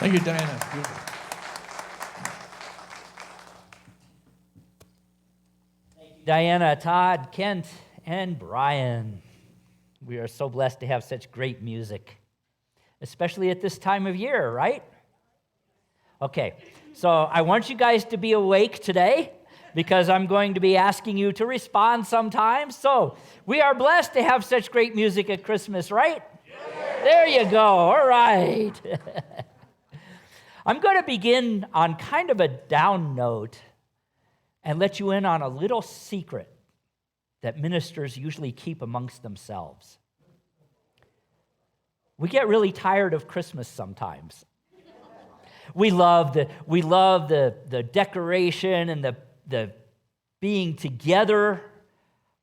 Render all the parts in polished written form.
Thank you, Diana. Beautiful. Diana, Todd, Kent, and Brian. We are so blessed to have such great music, especially at this time of year, right? Okay, so I want you guys to be awake today because I'm going to be asking you to respond sometimes. So we are blessed to have such great music at Christmas, right? Yeah. There you go. All right. I'm going to begin on kind of a down note and let you in on a little secret that ministers usually keep amongst themselves. We get really tired of Christmas sometimes. We love the decoration and the being together,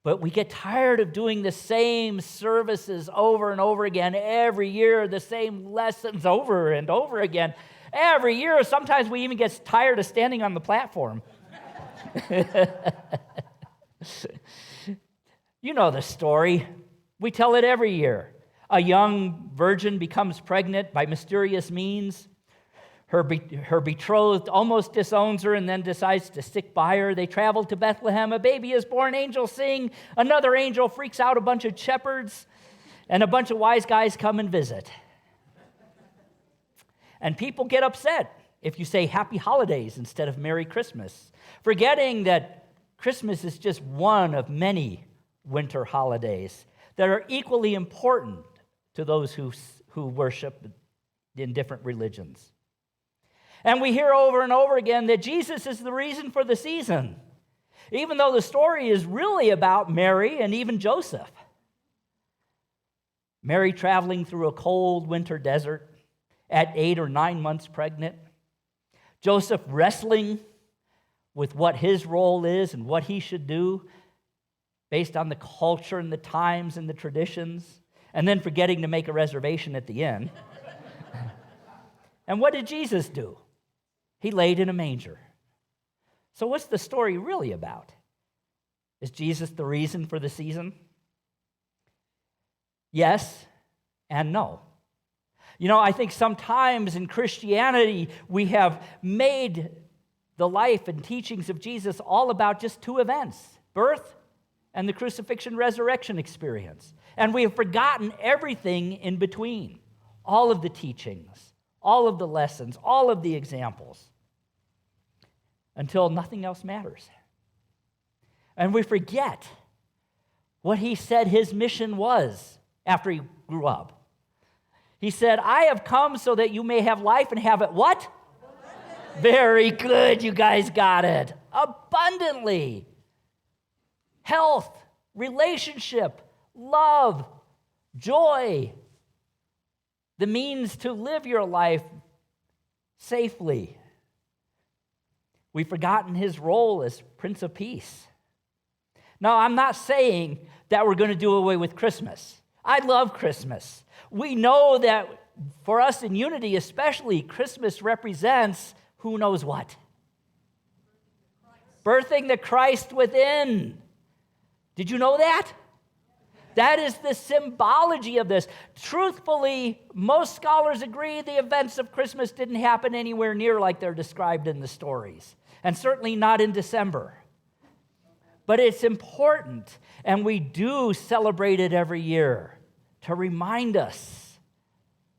but we get tired of doing the same services over and over again every year, the same lessons over and over again. Every year, sometimes we even get tired of standing on the platform. You know the story. We tell it every year. A young virgin becomes pregnant by mysterious means. Her betrothed almost disowns her and then decides to stick by her. They travel to Bethlehem. A baby is born. Angels sing. Another angel freaks out a bunch of shepherds. And a bunch of wise guys come and visit. And people get upset if you say Happy Holidays instead of Merry Christmas, forgetting that Christmas is just one of many winter holidays that are equally important to those who worship in different religions. And we hear over and over again that Jesus is the reason for the season, even though the story is really about Mary and even Joseph. Mary traveling through a cold winter desert at 8 or 9 months pregnant. Joseph wrestling with what his role is and what he should do based on the culture and the times and the traditions, and then forgetting to make a reservation at the inn. And what did Jesus do? He laid in a manger. So what's the story really about? Is Jesus the reason for the season? Yes and no. You know, I think sometimes in Christianity, we have made the life and teachings of Jesus all about just two events, birth and the crucifixion resurrection experience. And we have forgotten everything in between, all of the teachings, all of the lessons, all of the examples, until nothing else matters. And we forget what he said his mission was after he grew up. He said, I have come so that you may have life and have it what? Very good, you guys got it. Abundantly. Health, relationship, love, joy, the means to live your life safely. We've forgotten his role as Prince of Peace. Now, I'm not saying that we're going to do away with Christmas. I love Christmas. We know that for us in Unity especially, Christmas represents who knows what? Birthing the Christ within. Did you know that? That is the symbology of this. Truthfully, most scholars agree the events of Christmas didn't happen anywhere near like they're described in the stories, and certainly not in December. But it's important, and we do celebrate it every year to remind us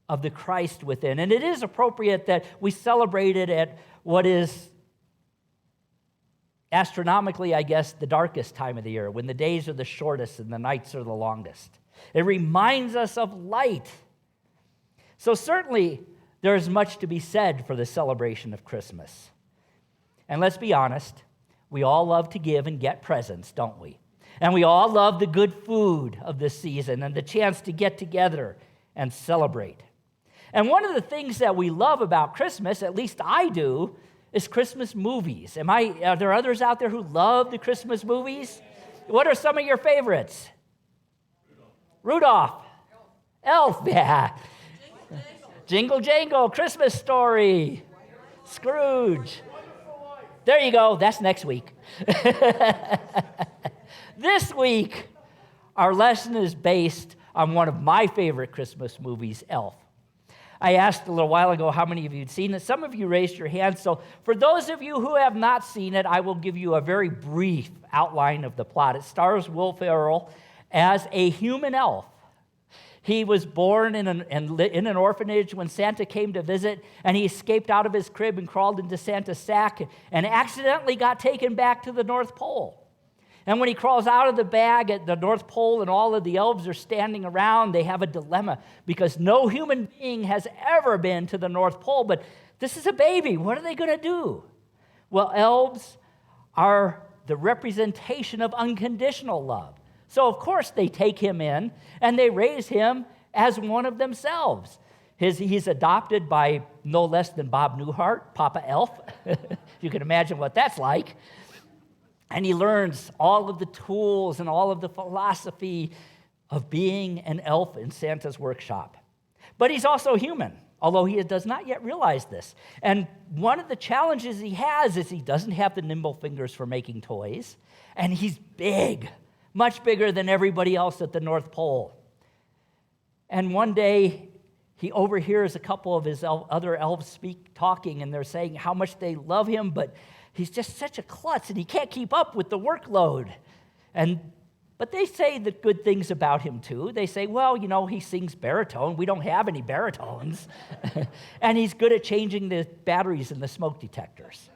of the Christ within. And it is appropriate that we celebrate it at what is astronomically, I guess, the darkest time of the year, when the days are the shortest and the nights are the longest. It reminds us of light. So certainly, there is much to be said for the celebration of Christmas. And let's be honest, we all love to give and get presents, don't we? And we all love the good food of this season and the chance to get together and celebrate. And one of the things that we love about Christmas, at least I do, is Christmas movies. Are there others out there who love the Christmas movies? What are some of your favorites? Rudolph. Elf, yeah. Jingle Jangle, Christmas Story. Scrooge. There you go. That's next week. This week, our lesson is based on one of my favorite Christmas movies, Elf. I asked a little while ago how many of you had seen it. Some of you raised your hands. So for those of you who have not seen it, I will give you a very brief outline of the plot. It stars Will Ferrell as a human elf. He was born in an orphanage when Santa came to visit, and he escaped out of his crib and crawled into Santa's sack and accidentally got taken back to the North Pole. And when he crawls out of the bag at the North Pole and all of the elves are standing around, they have a dilemma because no human being has ever been to the North Pole, but this is a baby. What are they going to do? Well, elves are the representation of unconditional love. So, of course, they take him in and they raise him as one of themselves. He's adopted by no less than Bob Newhart, Papa Elf. You can imagine what that's like. And he learns all of the tools and all of the philosophy of being an elf in Santa's workshop. But he's also human, although he does not yet realize this. And one of the challenges he has is he doesn't have the nimble fingers for making toys, and he's big, much bigger than everybody else at the North Pole. And one day, he overhears a couple of his other elves talking, and they're saying how much they love him, but he's just such a klutz, and he can't keep up with the workload. But they say the good things about him, too. They say, well, he sings baritone. We don't have any baritones. And he's good at changing the batteries in the smoke detectors.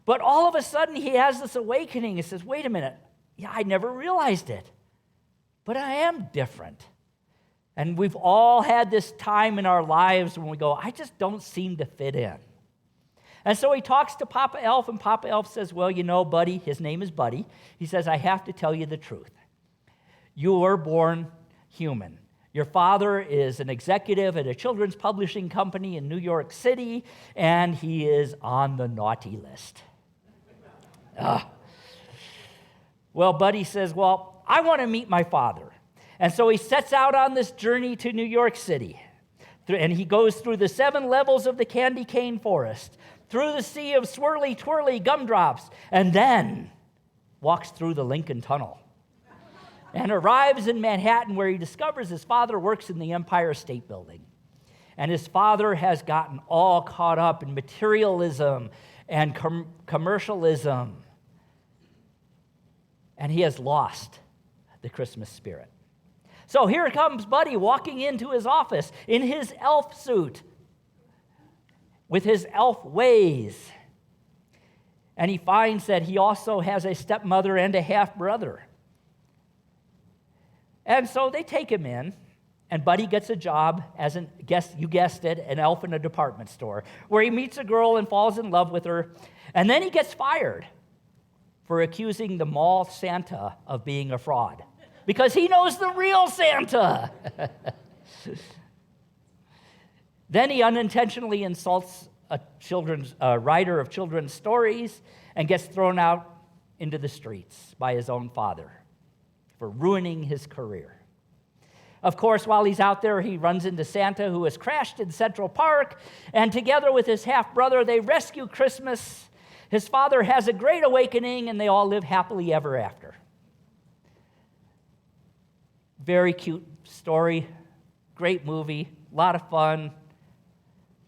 But all of a sudden, he has this awakening. He says, wait a minute. Yeah, I never realized it. But I am different. And we've all had this time in our lives when we go, I just don't seem to fit in. And so he talks to Papa Elf, and Papa Elf says, well, Buddy, his name is Buddy. He says, I have to tell you the truth. You were born human. Your father is an executive at a children's publishing company in New York City, and he is on the naughty list. Well, Buddy says, well, I want to meet my father. And so he sets out on this journey to New York City. And he goes through the 7 levels of the candy cane forest, through the sea of swirly, twirly gumdrops, and then walks through the Lincoln Tunnel and arrives in Manhattan, where he discovers his father works in the Empire State Building. And his father has gotten all caught up in materialism and commercialism. And he has lost the Christmas spirit. So here comes Buddy walking into his office in his elf suit with his elf ways. And he finds that he also has a stepmother and a half-brother. And so they take him in, and Buddy gets a job as you guessed it, an elf in a department store, where he meets a girl and falls in love with her. And then he gets fired for accusing the mall Santa of being a fraud, because he knows the real Santa. Then he unintentionally insults a writer of children's stories and gets thrown out into the streets by his own father for ruining his career. Of course, while he's out there, he runs into Santa, who has crashed in Central Park, and together with his half-brother, they rescue Christmas. His father has a great awakening, and they all live happily ever after. Very cute story, great movie, a lot of fun,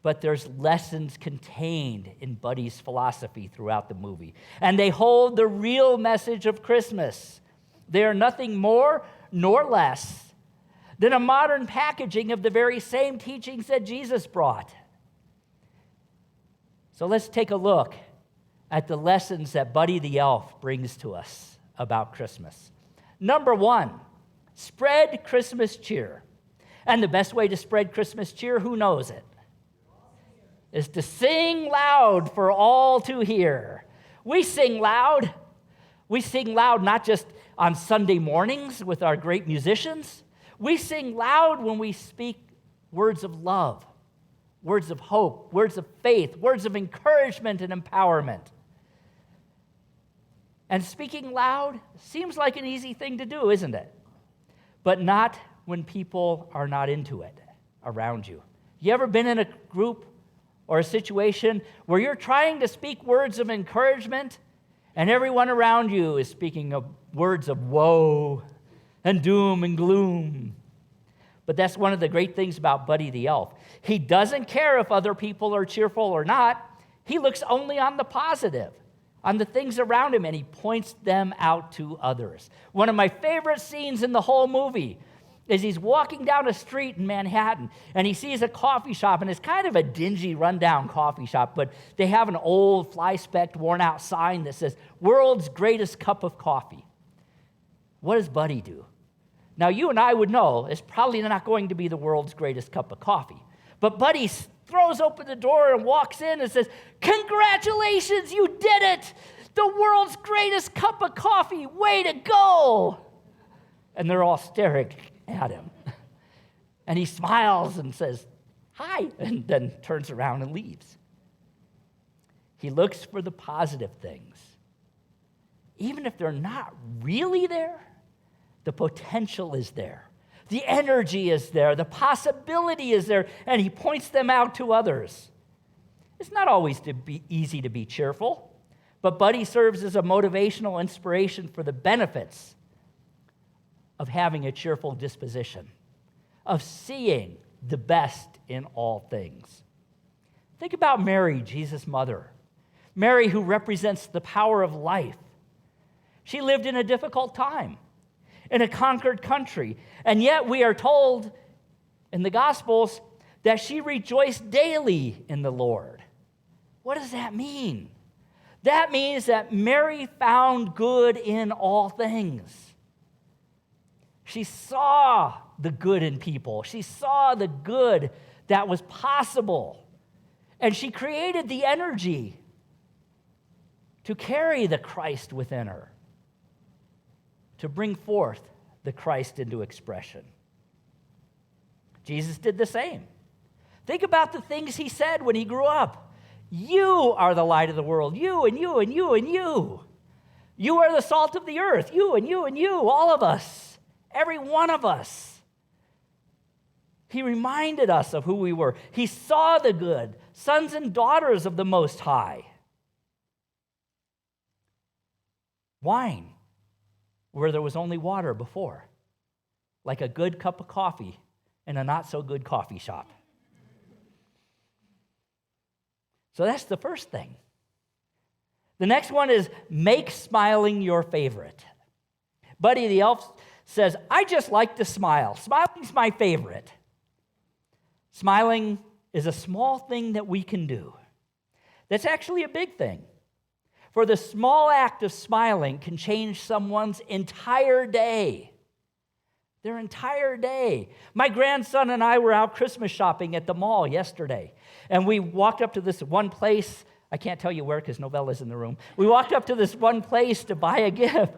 but there's lessons contained in Buddy's philosophy throughout the movie. And they hold the real message of Christmas. They are nothing more nor less than a modern packaging of the very same teachings that Jesus brought. So let's take a look at the lessons that Buddy the Elf brings to us about Christmas. Number 1, spread Christmas cheer. And the best way to spread Christmas cheer, who knows it, is to sing loud for all to hear. We sing loud. We sing loud not just on Sunday mornings with our great musicians. We sing loud when we speak words of love, words of hope, words of faith, words of encouragement and empowerment. And speaking loud seems like an easy thing to do, isn't it? But not when people are not into it around you. You ever been in a group or a situation where you're trying to speak words of encouragement and everyone around you is speaking of words of woe and doom and gloom? But that's one of the great things about Buddy the Elf. He doesn't care if other people are cheerful or not. He looks only on the positive, on the things around him, and he points them out to others. One of my favorite scenes in the whole movie is he's walking down a street in Manhattan, and he sees a coffee shop, and it's kind of a dingy, rundown coffee shop, but they have an old, fly-specked, worn-out sign that says, "World's Greatest Cup of Coffee." What does Buddy do? Now, you and I would know it's probably not going to be the world's greatest cup of coffee, but Buddy throws open the door and walks in and says, "Congratulations, you did it! The world's greatest cup of coffee, way to go!" And they're all staring at him. And he smiles and says, "Hi," and then turns around and leaves. He looks for the positive things. Even if they're not really there, the potential is there. The energy is there. The possibility is there. And he points them out to others. It's not always easy to be cheerful, but Buddy serves as a motivational inspiration for the benefits of having a cheerful disposition, of seeing the best in all things. Think about Mary, Jesus' mother. Mary, who represents the power of life. She lived in a difficult time, in a conquered country, and yet we are told in the Gospels that she rejoiced daily in the Lord. What does that mean? That means that Mary found good in all things. She saw the good in people. She saw the good that was possible. And she created the energy to carry the Christ within her, to bring forth the Christ into expression. Jesus did the same. Think about the things he said when he grew up. You are the light of the world. You and you and you and you. You are the salt of the earth. You and you and you, all of us, every one of us. He reminded us of who we were. He saw the good, sons and daughters of the Most High. Wine, where there was only water before, like a good cup of coffee in a not-so-good coffee shop. So that's the first thing. The next one is make smiling your favorite. Buddy the elf says, I just like to smile. Smiling's my favorite. Smiling is a small thing that we can do. That's actually a big thing. For the small act of smiling can change someone's entire day. Their entire day. My grandson and I were out Christmas shopping at the mall yesterday, and we walked up to this one place. I can't tell you where because Novella's in the room. We walked up to this one place to buy a gift,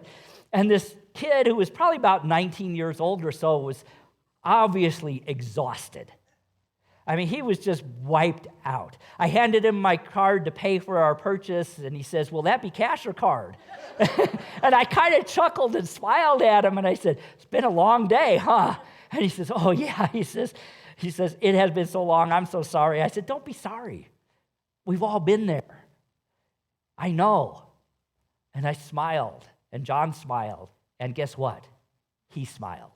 and this kid who was probably about 19 years old or so was obviously exhausted. I mean, he was just wiped out. I handed him my card to pay for our purchase, and he says, will that be cash or card? And I kind of chuckled and smiled at him, and I said, it's been a long day, huh? And he says, oh, yeah. He says, it has been so long. I'm so sorry. I said, don't be sorry. We've all been there. I know. And I smiled, and John smiled, and guess what? He smiled.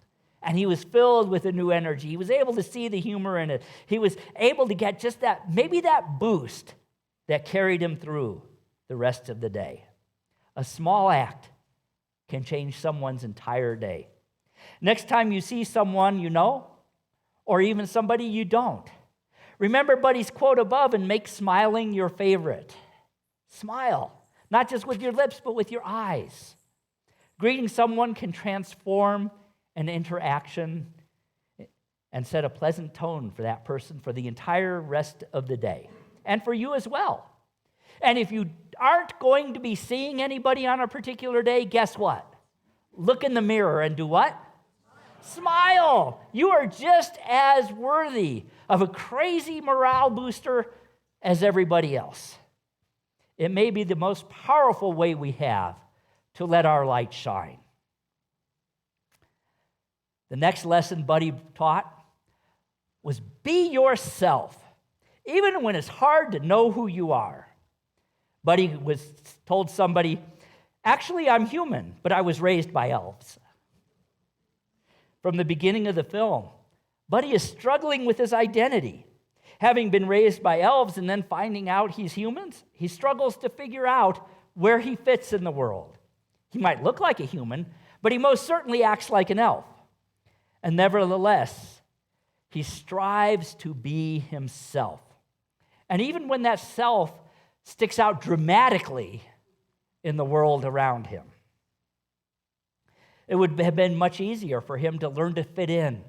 And he was filled with a new energy. He was able to see the humor in it. He was able to get just that, maybe that boost that carried him through the rest of the day. A small act can change someone's entire day. Next time you see someone you know, or even somebody you don't, remember Buddy's quote above and make smiling your favorite. Smile, not just with your lips, but with your eyes. Greeting someone can transform an interaction and set a pleasant tone for that person for the entire rest of the day, and for you as well. And if you aren't going to be seeing anybody on a particular day, guess what? Look in the mirror and do what? Smile. You are just as worthy of a crazy morale booster as everybody else. It may be the most powerful way we have to let our light shine. The next lesson Buddy taught was be yourself, even when it's hard to know who you are. Buddy told somebody, actually, I'm human, but I was raised by elves. From the beginning of the film, Buddy is struggling with his identity. Having been raised by elves and then finding out he's human, he struggles to figure out where he fits in the world. He might look like a human, but he most certainly acts like an elf. And nevertheless, he strives to be himself. And even when that self sticks out dramatically in the world around him, it would have been much easier for him to learn to fit in,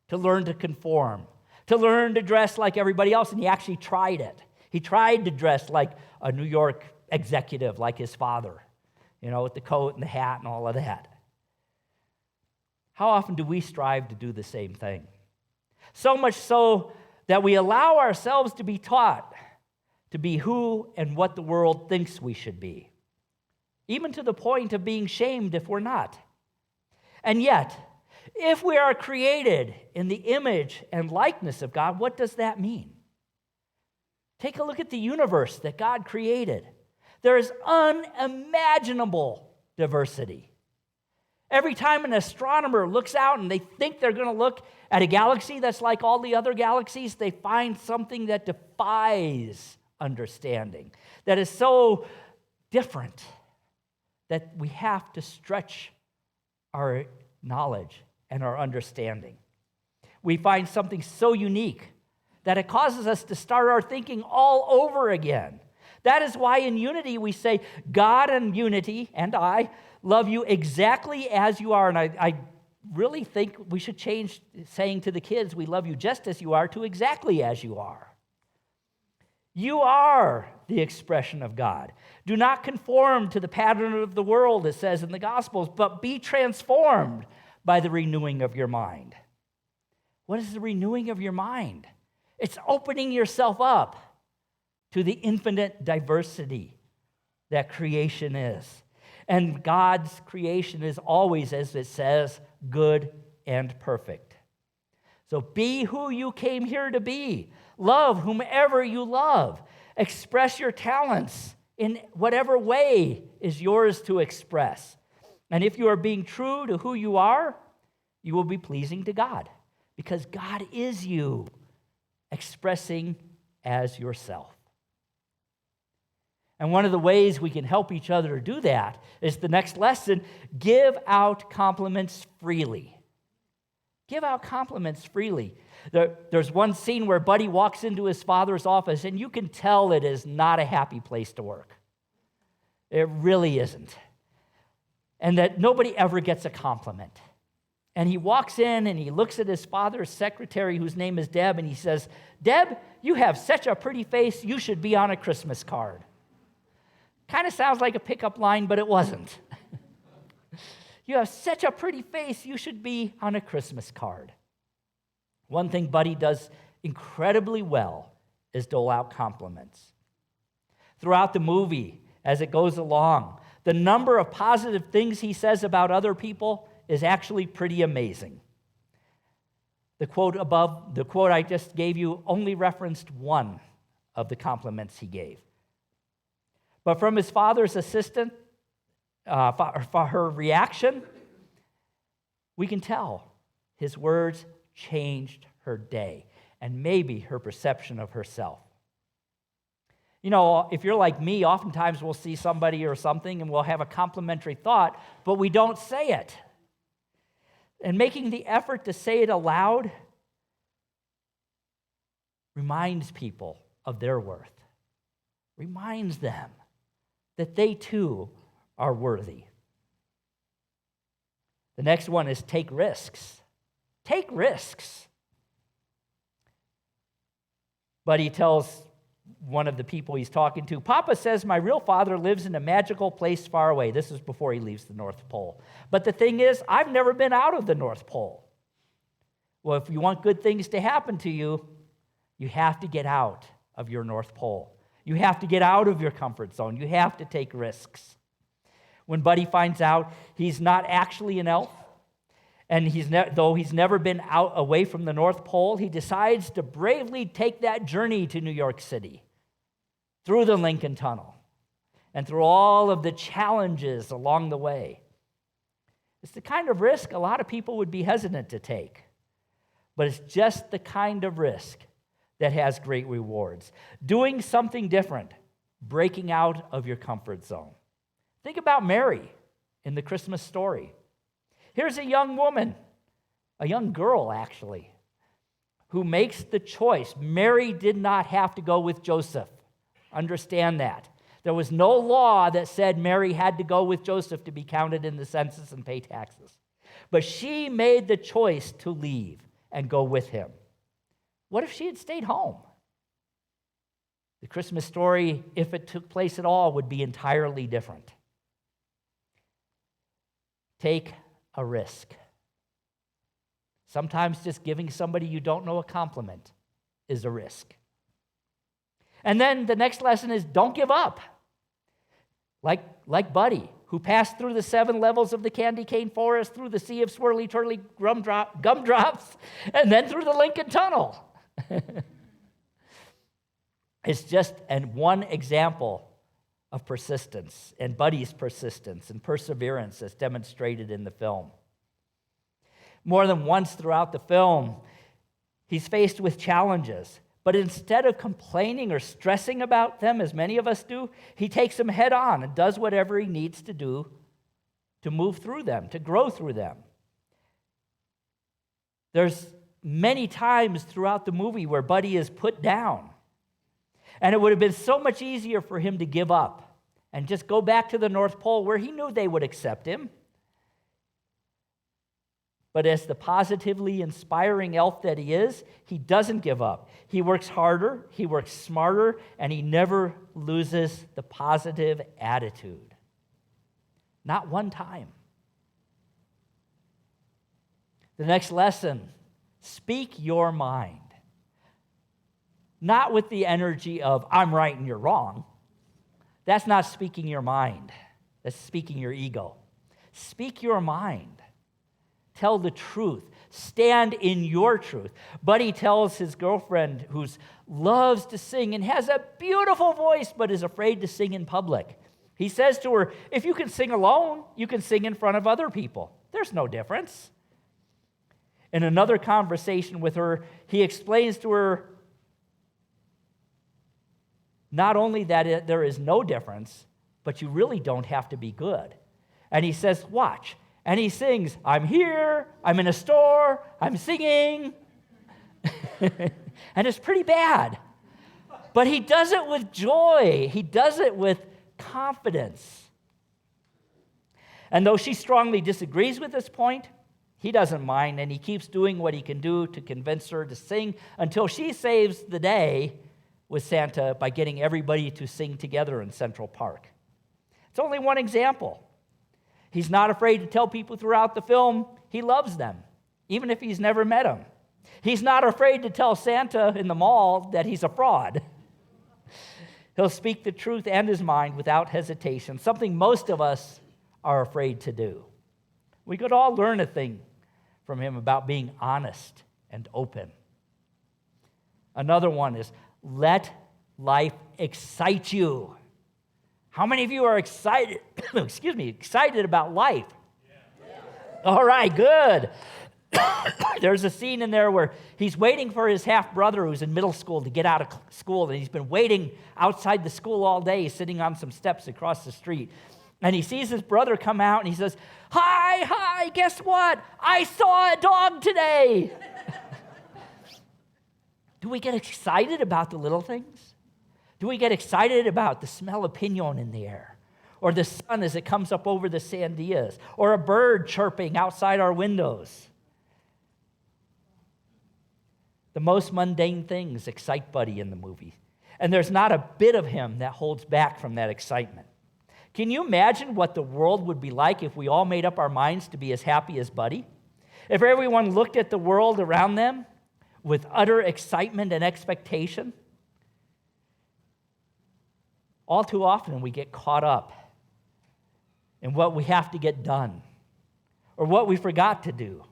to learn to conform, to learn to dress like everybody else. And he actually tried it. He tried to dress like a New York executive, like his father, with the coat and the hat and all of that. How often do we strive to do the same thing? So much so that we allow ourselves to be taught to be who and what the world thinks we should be, even to the point of being shamed if we're not. And yet, If we are created in the image and likeness of God, what does that mean? Take a look at the universe that God created. There is unimaginable diversity. Every time an astronomer looks out and they think they're going to look at a galaxy that's like all the other galaxies, they find something that defies understanding, that is so different that we have to stretch our knowledge and our understanding. We find something so unique that it causes us to start our thinking all over again. That is why in unity we say, God and unity and I love you exactly as you are. And I really think we should change saying to the kids, we love you just as you are, to exactly as you are. You are the expression of God. Do not conform to the pattern of the world, it says in the Gospels, but be transformed by the renewing of your mind. What is the renewing of your mind? It's opening yourself up to the infinite diversity that creation is. And God's creation is always, as it says, good and perfect. So be who you came here to be. Love whomever you love. Express your talents in whatever way is yours to express. And if you are being true to who you are, you will be pleasing to God, because God is you, expressing as yourself. And one of the ways we can help each other do that is the next lesson: give out compliments freely. Give out compliments freely. There's one scene where Buddy walks into his father's office, and you can tell it is not a happy place to work. It really isn't. And that nobody ever gets a compliment. And he walks in and he looks at his father's secretary, whose name is Deb, and he says, "Deb, you have such a pretty face, you should be on a Christmas card." Kind of sounds like a pickup line, but it wasn't. You have such a pretty face, you should be on a Christmas card. One thing Buddy does incredibly well is dole out compliments. Throughout the movie, as it goes along, the number of positive things he says about other people is actually pretty amazing. The quote I just gave you only referenced one of the compliments he gave. But from his father's assistant, for her reaction, we can tell his words changed her day and maybe her perception of herself. You know, if you're like me, oftentimes we'll see somebody or something and we'll have a complimentary thought, but we don't say it. And making the effort to say it aloud reminds people of their worth, reminds them that they too are worthy. The next one is take risks. Take risks. But he tells one of the people he's talking to, "Papa says my real father lives in a magical place far away." This is before he leaves the North Pole. "But the thing is, I've never been out of the North Pole." Well, if you want good things to happen to you, you have to get out of your North Pole. You have to get out of your comfort zone. You have to take risks. When Buddy finds out he's not actually an elf, and though he's never been out away from the North Pole, he decides to bravely take that journey to New York City, through the Lincoln Tunnel, and through all of the challenges along the way. It's the kind of risk a lot of people would be hesitant to take, but it's just the kind of risk that has great rewards. Doing something different, breaking out of your comfort zone. Think about Mary in the Christmas story. Here's a young woman, a young girl actually, who makes the choice. Mary did not have to go with Joseph. Understand that. There was no law that said Mary had to go with Joseph to be counted in the census and pay taxes. But she made the choice to leave and go with him. What if she had stayed home? The Christmas story, if it took place at all, would be entirely different. Take a risk. Sometimes just giving somebody you don't know a compliment is a risk. And then the next lesson is don't give up. Like Buddy, who passed through the 7 levels of the candy cane forest, through the sea of swirly, twirly gumdrops, and then through the Lincoln Tunnel. It's just one example of persistence, and Buddy's persistence and perseverance as demonstrated in the film. More than once throughout the film, he's faced with challenges, but instead of complaining or stressing about them, as many of us do, he takes them head on and does whatever he needs to do to move through them, to grow through them. There's many times throughout the movie where Buddy is put down, and it would have been so much easier for him to give up and just go back to the North Pole where he knew they would accept him. But as the positively inspiring elf that he is, he doesn't give up. He works harder, he works smarter, and he never loses the positive attitude. Not one time. The next lesson, speak your mind. Not with the energy of, I'm right and you're wrong. That's not speaking your mind. That's speaking your ego. Speak your mind. Tell the truth. Stand in your truth. Buddy tells his girlfriend, who loves to sing and has a beautiful voice but is afraid to sing in public. He says to her, if you can sing alone, you can sing in front of other people. There's no difference. In another conversation with her, he explains to her not only that there is no difference, but you really don't have to be good. And he says, watch. And he sings, I'm here, I'm in a store, I'm singing. And it's pretty bad. But he does it with joy. He does it with confidence. And though she strongly disagrees with this point, he doesn't mind, and he keeps doing what he can do to convince her to sing until she saves the day with Santa by getting everybody to sing together in Central Park. It's only one example. He's not afraid to tell people throughout the film he loves them, even if he's never met them. He's not afraid to tell Santa in the mall that he's a fraud. He'll speak the truth and his mind without hesitation, something most of us are afraid to do. We could all learn a thing from him about being honest and open. Another one is, let life excite you. How many of you are excited, excited about life? Yeah. All right, good. There's a scene in there where he's waiting for his half-brother who's in middle school to get out of school, and he's been waiting outside the school all day, sitting on some steps across the street. And he sees his brother come out, and he says, hi, guess what? I saw a dog today. Do we get excited about the little things? Do we get excited about the smell of pinon in the air? Or the sun as it comes up over the sandias? Or a bird chirping outside our windows? The most mundane things excite Buddy in the movie. And there's not a bit of him that holds back from that excitement. Can you imagine what the world would be like if we all made up our minds to be as happy as Buddy? If everyone looked at the world around them with utter excitement and expectation? All too often we get caught up in what we have to get done or what we forgot to do.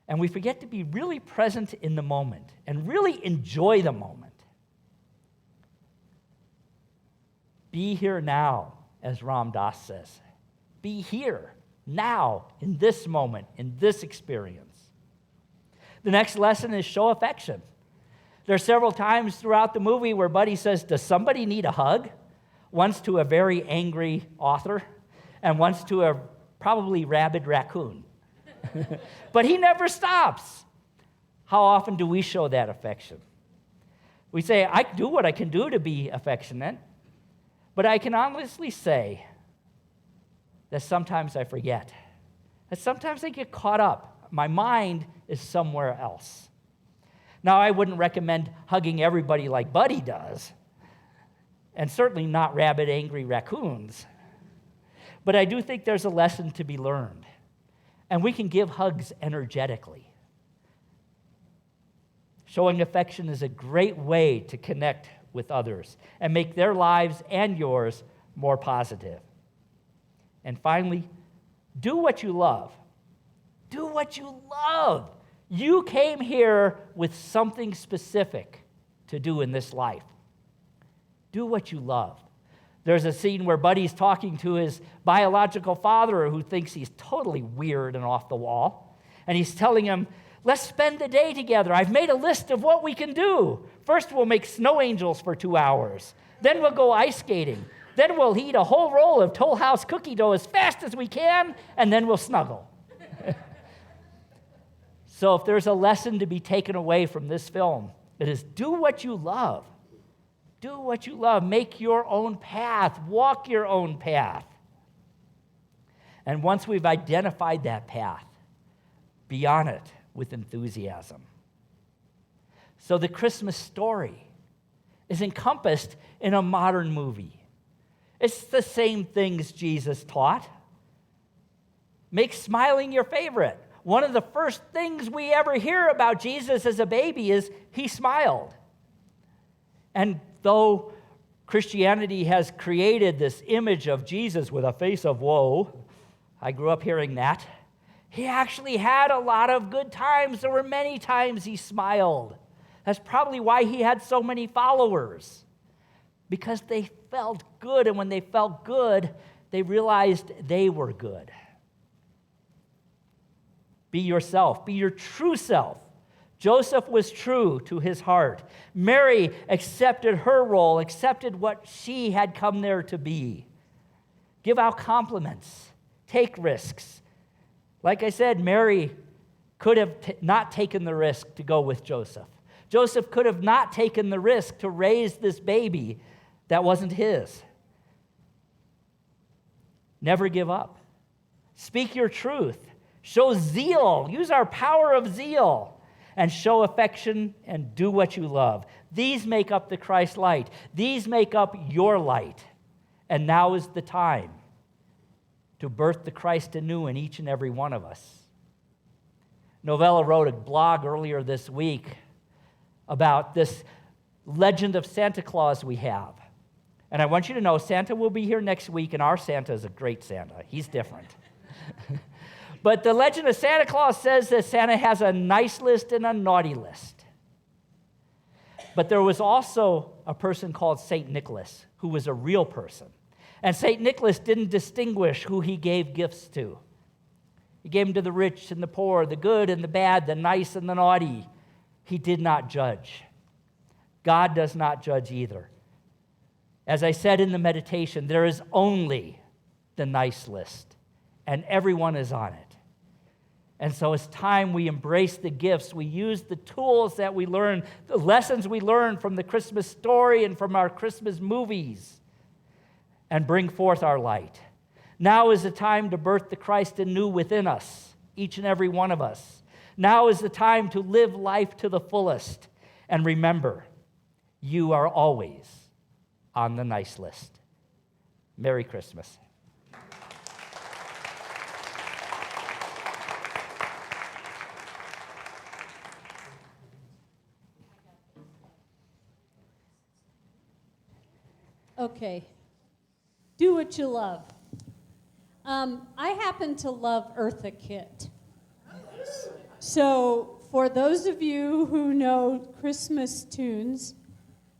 And we forget to be really present in the moment and really enjoy the moment. Be here now, as Ram Dass says. Be here now in this moment, in this experience. The next lesson is show affection. There are several times throughout the movie where Buddy says, does somebody need a hug? Once to a very angry author, and once to a probably rabid raccoon. But he never stops. How often do we show that affection? We say, I do what I can do to be affectionate, but I can honestly say that sometimes I forget. That sometimes I get caught up. My mind is somewhere else. Now, I wouldn't recommend hugging everybody like Buddy does, and certainly not rabid, angry raccoons. But I do think there's a lesson to be learned, and we can give hugs energetically. Showing affection is a great way to connect with others and make their lives and yours more positive. And finally, do what you love. Do what you love. You came here with something specific to do in this life. Do what you love. There's a scene where Buddy's talking to his biological father who thinks he's totally weird and off the wall. And he's telling him, let's spend the day together. I've made a list of what we can do. First, we'll make snow angels for 2 hours. Then we'll go ice skating. Then we'll eat a whole roll of Toll House cookie dough as fast as we can, and then we'll snuggle. So if there's a lesson to be taken away from this film, it is do what you love. Do what you love. Make your own path. Walk your own path. And once we've identified that path, be on it with enthusiasm. So the Christmas story is encompassed in a modern movie. It's the same things Jesus taught. Make smiling your favorite. One of the first things we ever hear about Jesus as a baby is he smiled. And though Christianity has created this image of Jesus with a face of woe, I grew up hearing that, he actually had a lot of good times. There were many times he smiled. That's probably why he had so many followers, because they felt good, and when they felt good, they realized they were good. Be yourself. Be your true self. Joseph was true to his heart. Mary accepted her role, accepted what she had come there to be. Give out compliments. Take risks. Like I said, Mary could have not taken the risk to go with Joseph. Joseph could have not taken the risk to raise this baby that wasn't his. Never give up. Speak your truth. Show zeal. Use our power of zeal. And show affection and do what you love. These make up the Christ light. These make up your light. And now is the time to birth the Christ anew in each and every one of us. Novella wrote a blog earlier this week about this legend of Santa Claus we have. And I want you to know Santa will be here next week, and our Santa is a great Santa. He's different. But the legend of Santa Claus says that Santa has a nice list and a naughty list. But there was also a person called St. Nicholas, who was a real person. And St. Nicholas didn't distinguish who he gave gifts to. He gave them to the rich and the poor, the good and the bad, the nice and the naughty. He did not judge. God does not judge either. As I said in the meditation, there is only the nice list, and everyone is on it. And so it's time we embrace the gifts. We use the tools that we learn, the lessons we learn from the Christmas story and from our Christmas movies, and bring forth our light. Now is the time to birth the Christ anew within us, each and every one of us. Now is the time to live life to the fullest. And remember, you are always on the nice list. Merry Christmas. Okay, do what you love. I happen to love Eartha Kitt. So for those of you who know Christmas tunes,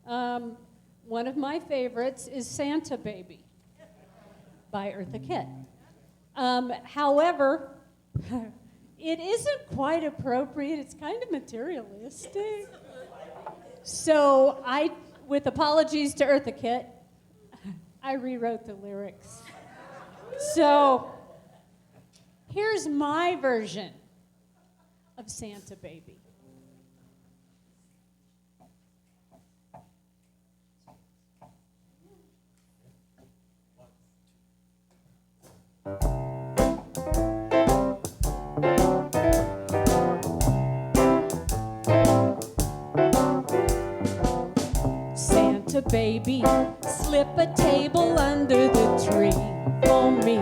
one of my favorites is Santa Baby by Eartha Kitt. However, it isn't quite appropriate. It's kind of materialistic. So with apologies to Eartha Kitt, I rewrote the lyrics. So here's my version of Santa Baby. Santa Baby, slip a table under the tree for me.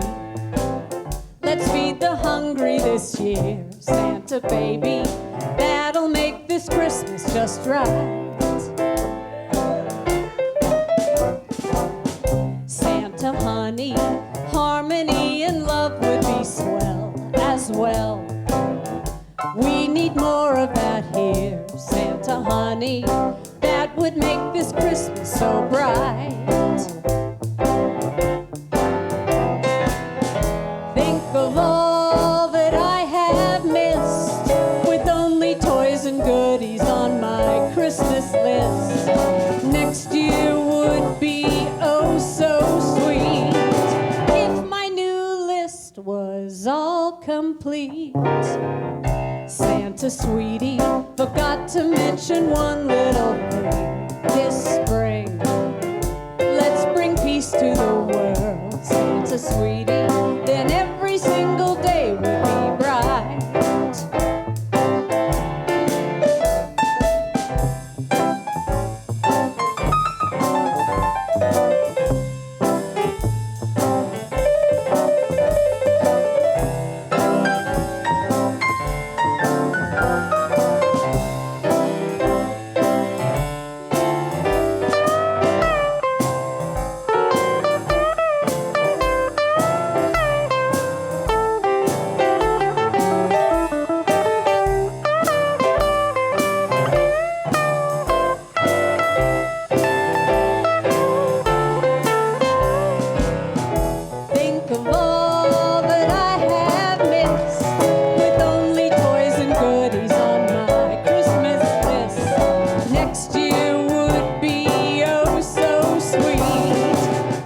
Let's feed the hungry this year, Santa Baby. That'll make this Christmas just right. Santa honey, harmony would make this Christmas so bright. Think of all that I have missed, with only toys and goodies on my Christmas list. Next year would be oh so sweet if my new list was all complete. Santa sweetie, forgot to mention one little thing. This spring, let's bring peace to the world. Santa sweetie, then every single day will be bright. Think of all that I have missed, with only toys and goodies on my Christmas list. Next year would be oh so sweet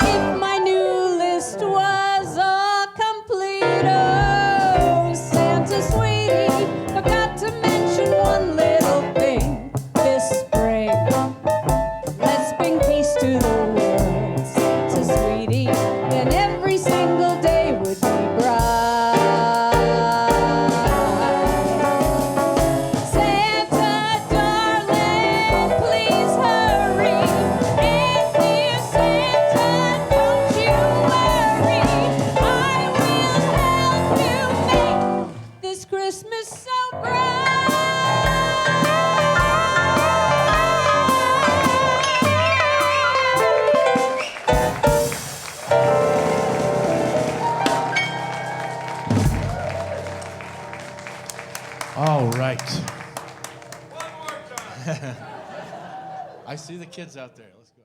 if my new list was all complete. Oh, Santa sweetie, forgot to mention one little thing. This spring, let's bring peace to the world. Santa sweetie, then every single day would be bright. Santa darling, please hurry. And dear Santa, don't you worry. I will help you make this Christmas so bright. All right. One more time. I see the kids out there. Let's go.